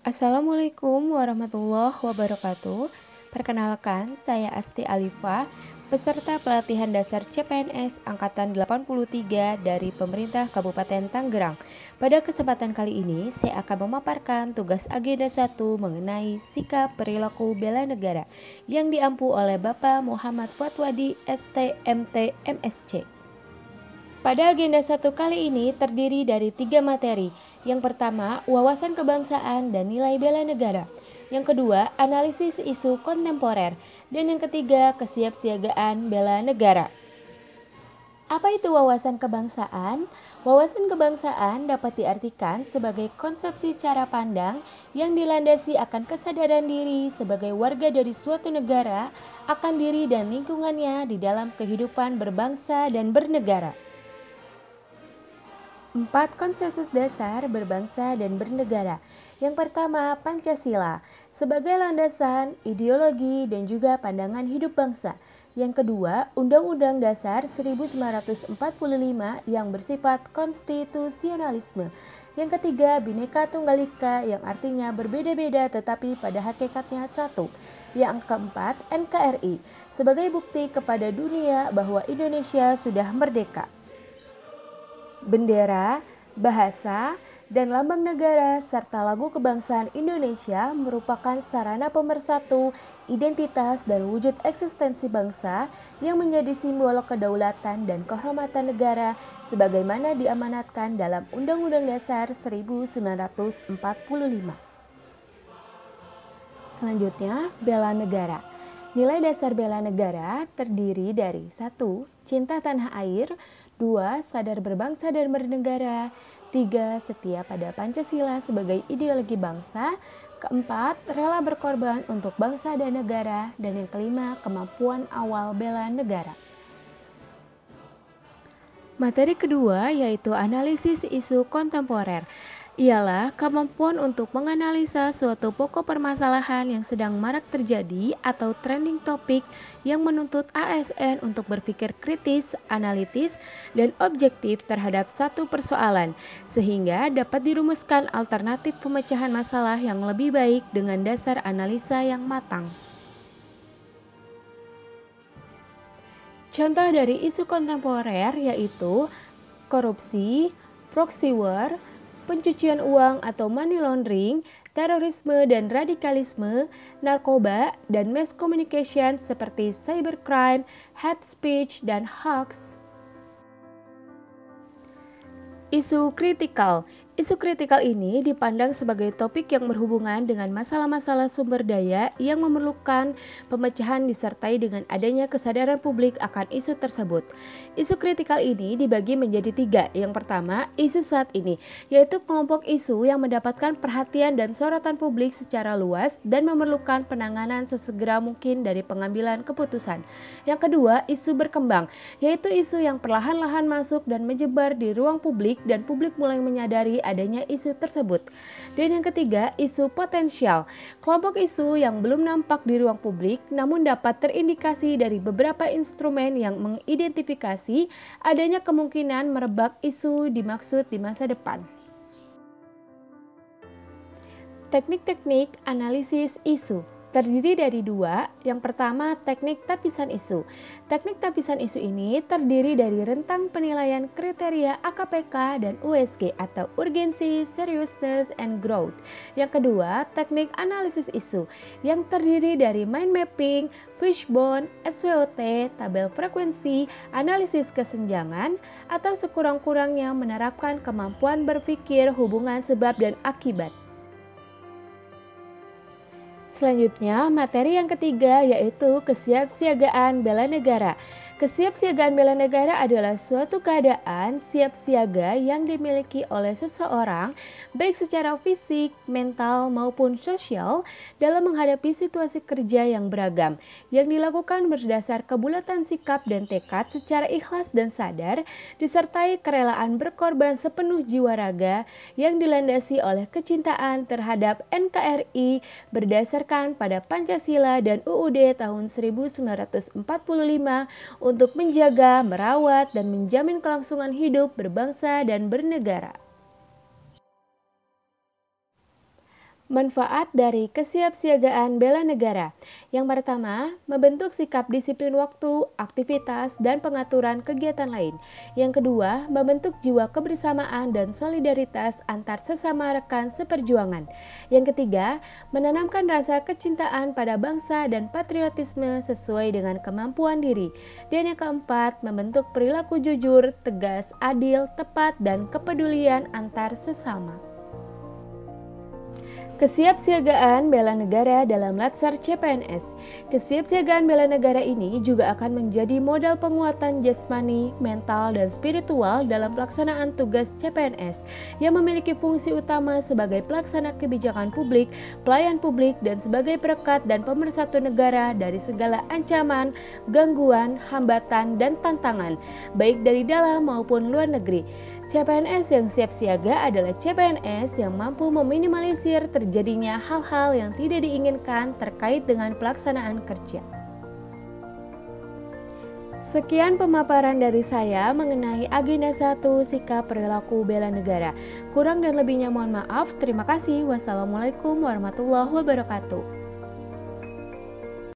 Assalamualaikum warahmatullahi wabarakatuh. Perkenalkan, saya Asti Alifa, peserta pelatihan dasar CPNS Angkatan 83 dari Pemerintah Kabupaten Tangerang. Pada kesempatan kali ini, saya akan memaparkan tugas agenda 1 mengenai sikap perilaku bela negara yang diampu oleh Bapak Muhammad Fatwadi STMT MSC. Pada agenda 1 kali ini terdiri dari 3 materi. Yang pertama, wawasan kebangsaan dan nilai bela negara. Yang kedua, analisis isu kontemporer. Dan yang ketiga, kesiapsiagaan bela negara. Apa itu wawasan kebangsaan? Wawasan kebangsaan dapat diartikan sebagai konsepsi cara pandang yang dilandasi akan kesadaran diri sebagai warga dari suatu negara akan diri dan lingkungannya di dalam kehidupan berbangsa dan bernegara. 4 konsensus dasar berbangsa dan bernegara. Yang pertama, Pancasila sebagai landasan, ideologi, dan juga pandangan hidup bangsa. Yang kedua, Undang-Undang Dasar 1945 yang bersifat konstitusionalisme. Yang ketiga, Bhinneka Tunggal Ika yang artinya berbeda-beda tetapi pada hakikatnya satu. Yang keempat, NKRI sebagai bukti kepada dunia bahwa Indonesia sudah merdeka. Bendera, bahasa, dan lambang negara serta lagu kebangsaan Indonesia merupakan sarana pemersatu identitas dan wujud eksistensi bangsa yang menjadi simbol kedaulatan dan kehormatan negara sebagaimana diamanatkan dalam Undang-Undang Dasar 1945. Selanjutnya, bela negara. Nilai dasar bela negara terdiri dari 1. Cinta tanah air, 2. Sadar berbangsa dan bernegara, 3. Setia pada Pancasila sebagai ideologi bangsa, keempat, rela berkorban untuk bangsa dan negara, dan yang kelima, kemampuan awal bela negara. Materi kedua yaitu analisis isu kontemporer. Ialah kemampuan untuk menganalisa suatu pokok permasalahan yang sedang marak terjadi atau trending topik yang menuntut ASN untuk berpikir kritis, analitis, dan objektif terhadap satu persoalan, sehingga dapat dirumuskan alternatif pemecahan masalah yang lebih baik dengan dasar analisa yang matang. Contoh dari isu kontemporer yaitu korupsi, proxy war, pencucian uang atau money laundering, terorisme dan radikalisme, narkoba, dan mass communication seperti cybercrime, hate speech, dan hoax. Isu kritikal. Isu kritikal ini dipandang sebagai topik yang berhubungan dengan masalah-masalah sumber daya yang memerlukan pemecahan disertai dengan adanya kesadaran publik akan isu tersebut. Isu kritikal ini dibagi menjadi 3. Yang pertama, isu saat ini, yaitu kelompok isu yang mendapatkan perhatian dan sorotan publik secara luas dan memerlukan penanganan sesegera mungkin dari pengambilan keputusan. Yang kedua, isu berkembang, yaitu isu yang perlahan-lahan masuk dan menyebar di ruang publik dan publik mulai menyadari adanya isu tersebut. Dan yang ketiga, isu potensial. Kelompok isu yang belum nampak di ruang publik namun dapat terindikasi dari beberapa instrumen yang mengidentifikasi adanya kemungkinan merebak isu dimaksud di masa depan. Teknik-teknik analisis isu terdiri dari 2. Yang pertama, teknik tapisan isu. Teknik tapisan isu ini terdiri dari rentang penilaian kriteria AKPK dan USG atau urgency, seriousness, and growth. Yang kedua, teknik analisis isu yang terdiri dari mind mapping, fishbone, SWOT, tabel frekuensi, analisis kesenjangan, atau sekurang-kurangnya menerapkan kemampuan berpikir hubungan sebab dan akibat. Selanjutnya, materi yang ketiga yaitu kesiapsiagaan bela negara. Kesiapsiagaan bela negara adalah suatu keadaan siap siaga yang dimiliki oleh seseorang baik secara fisik, mental, maupun sosial dalam menghadapi situasi kerja yang beragam yang dilakukan berdasar kebulatan sikap dan tekad secara ikhlas dan sadar disertai kerelaan berkorban sepenuh jiwa raga yang dilandasi oleh kecintaan terhadap NKRI berdasarkan pada Pancasila dan UUD tahun 1945 untuk menjaga, merawat, dan menjamin kelangsungan hidup berbangsa dan bernegara. Manfaat dari kesiapsiagaan bela negara. Yang pertama, membentuk sikap disiplin waktu, aktivitas, dan pengaturan kegiatan lain. Yang kedua, membentuk jiwa kebersamaan dan solidaritas antar sesama rekan seperjuangan. Yang ketiga, menanamkan rasa kecintaan pada bangsa dan patriotisme sesuai dengan kemampuan diri. Dan yang keempat, membentuk perilaku jujur, tegas, adil, tepat, dan kepedulian antar sesama. Kesiapsiagaan bela negara dalam Latsar CPNS. Kesiapsiagaan bela negara ini juga akan menjadi modal penguatan jasmani, mental, dan spiritual dalam pelaksanaan tugas CPNS yang memiliki fungsi utama sebagai pelaksana kebijakan publik, pelayan publik, dan sebagai perekat dan pemersatu negara dari segala ancaman, gangguan, hambatan, dan tantangan, baik dari dalam maupun luar negeri. CPNS yang siap siaga adalah CPNS yang mampu meminimalisir terjadinya hal-hal yang tidak diinginkan terkait dengan pelaksanaan kerja. Sekian pemaparan dari saya mengenai agenda 1 sikap perilaku bela negara. Kurang dan lebihnya mohon maaf. Terima kasih. Wassalamualaikum warahmatullahi wabarakatuh.